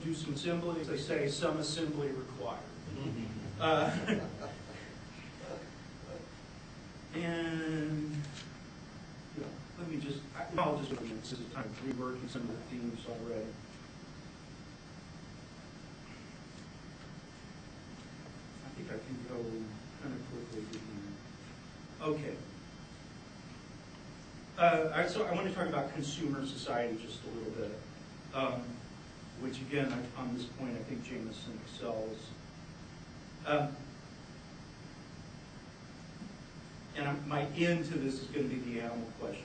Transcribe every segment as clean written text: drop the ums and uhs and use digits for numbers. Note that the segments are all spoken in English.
do some assembly. They say some assembly required. And yeah, let me just, I'll just, this is time to rework some of the themes already. I think I can go kind of quickly here. Okay. So I want to talk about consumer society just a little bit, which again, on this point, I think Jameson excels. And my end to this is going to be the animal question.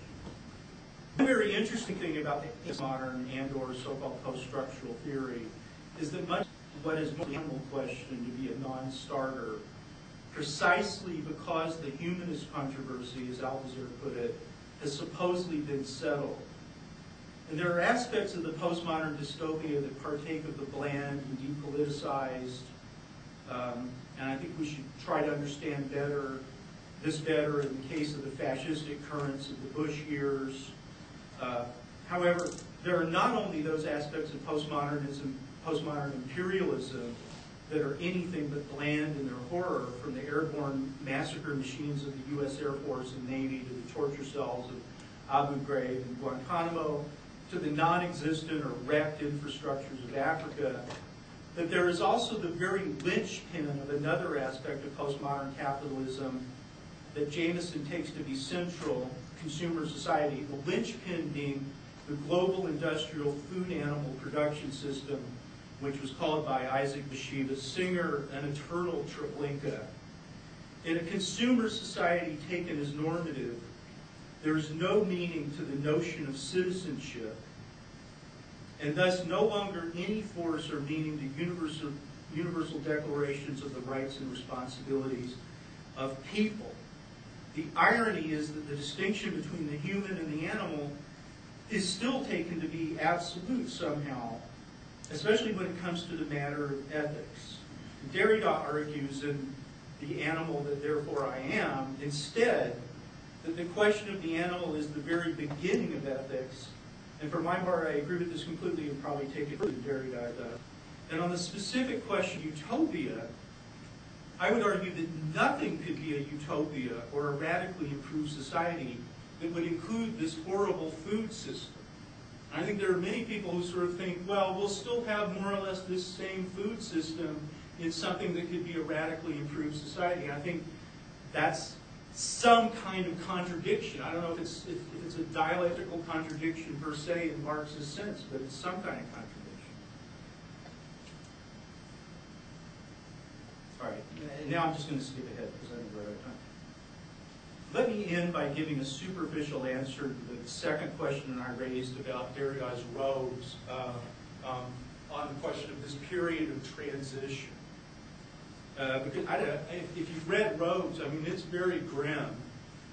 The very interesting thing about the postmodern and/or so-called post-structural theory is that much of what is the animal question to be a non-starter, precisely because the humanist controversy, as Althusser put it, has supposedly been settled. And there are aspects of the postmodern dystopia that partake of the bland and depoliticized, and I think we should try to understand this better in the case of the fascistic currents of the Bush years. However, there are not only those aspects of postmodernism, postmodern imperialism, that are anything but bland in their horror, from the airborne massacre machines of the U.S. Air Force and Navy to the torture cells of Abu Ghraib and Guantanamo, to the non-existent or wrecked infrastructures of Africa, that there is also the very linchpin of another aspect of postmodern capitalism that Jameson takes to be central, consumer society, the linchpin being the global industrial food animal production system, which was called by Isaac Bashevis Singer an eternal Treblinka. In a consumer society taken as normative, there is no meaning to the notion of citizenship, and thus no longer any force or meaning to universal declarations of the rights and responsibilities of people. The irony is that the distinction between the human and the animal is still taken to be absolute somehow, especially when it comes to the matter of ethics. Derrida argues in The Animal That Therefore I Am, instead, that the question of the animal is the very beginning of ethics. And for my part, I agree with this completely and probably take it further than Derrida does. And on the specific question of utopia, I would argue that nothing could be a utopia or a radically improved society that would include this horrible food system. I think there are many people who sort of think, well, we'll still have more or less this same food system in something that could be a radically improved society. I think that's some kind of contradiction. I don't know if it's a dialectical contradiction per se in Marxist sense, but it's some kind of contradiction. All right, now I'm just going to skip ahead because I think we're out of time. Let me end by giving a superficial answer to the second question I raised about Derrida's roads on the question of this period of transition. Because if you've read Roads, I mean, it's very grim.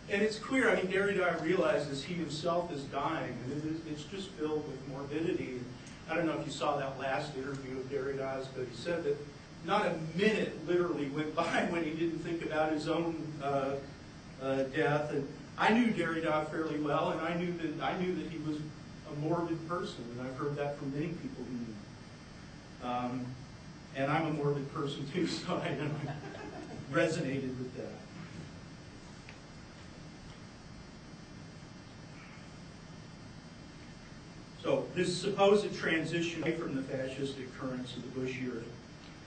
And it's clear, I mean, Derrida realizes he himself is dying, and it's just filled with morbidity. I don't know if you saw that last interview of Derrida's, but he said that not a minute literally went by when he didn't think about his own death. And I knew Derrida fairly well, and I knew that he was a morbid person, and I've heard that from many people who knew him. And I'm a morbid person too, so I resonated with that. So this supposed transition away from the fascistic currents of the Bush years.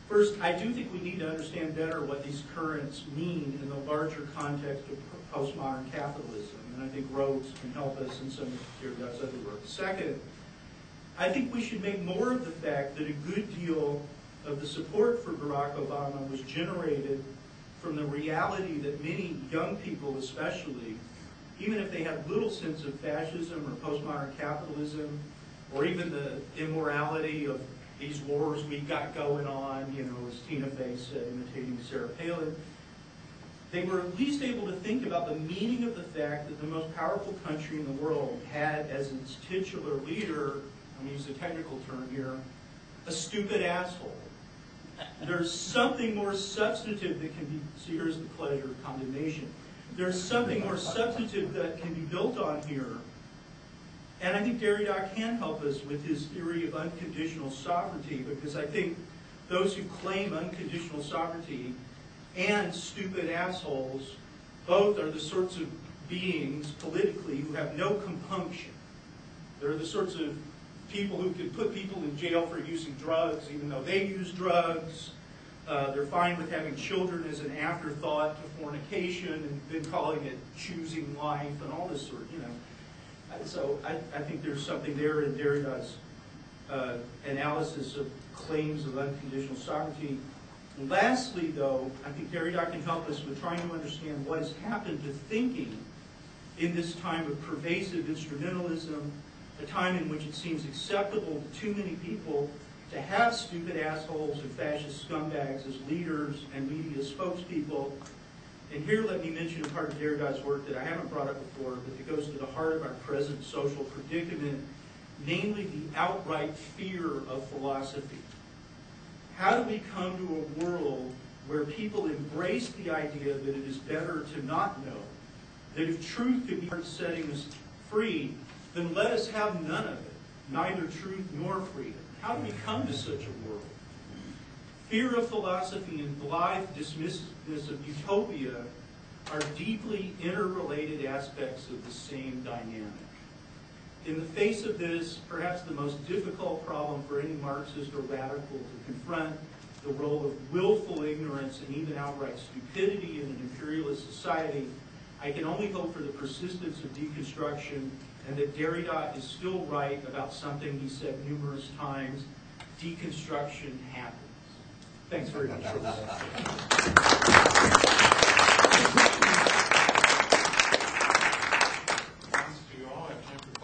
First, I do think we need to understand better what these currents mean in the larger context of postmodern capitalism, and I think Rhodes can help us in some of Derrida's other work. Second, I think we should make more of the fact that a good deal of the support for Barack Obama was generated from the reality that many young people especially, even if they have little sense of fascism or postmodern capitalism, or even the immorality of these wars we got going on, you know, as Tina Fey said, imitating Sarah Palin, they were at least able to think about the meaning of the fact that the most powerful country in the world had as its titular leader, I'm going to use a technical term here, a stupid asshole. There's something more substantive that can be, so here's the pleasure of condemnation. There's something more substantive that can be built on here And I think Derrida can help us with his theory of unconditional sovereignty, because I think those who claim unconditional sovereignty and stupid assholes both are the sorts of beings politically who have no compunction. They're the sorts of people who can put people in jail for using drugs, even though they use drugs. They're fine with having children as an afterthought to fornication and then calling it choosing life and all this sort of, So I think there's something there in Derrida's analysis of claims of unconditional sovereignty. And lastly, though, I think Derrida can help us with trying to understand what has happened to thinking in this time of pervasive instrumentalism, a time in which it seems acceptable to too many people to have stupid assholes and fascist scumbags as leaders and media spokespeople. And here let me mention a part of Derrida's work that I haven't brought up before, but that goes to the heart of our present social predicament, namely the outright fear of philosophy. How do we come to a world where people embrace the idea that it is better to not know, that if truth could be setting us free, then let us have none of it, neither truth nor freedom? How do we come to such a world? Fear of philosophy and blithe dismissiveness of utopia are deeply interrelated aspects of the same dynamic. In the face of this, perhaps the most difficult problem for any Marxist or radical to confront, the role of willful ignorance and even outright stupidity in an imperialist society, I can only hope for the persistence of deconstruction, and that Derrida is still right about something he said numerous times: deconstruction happens. Thanks very much for listening.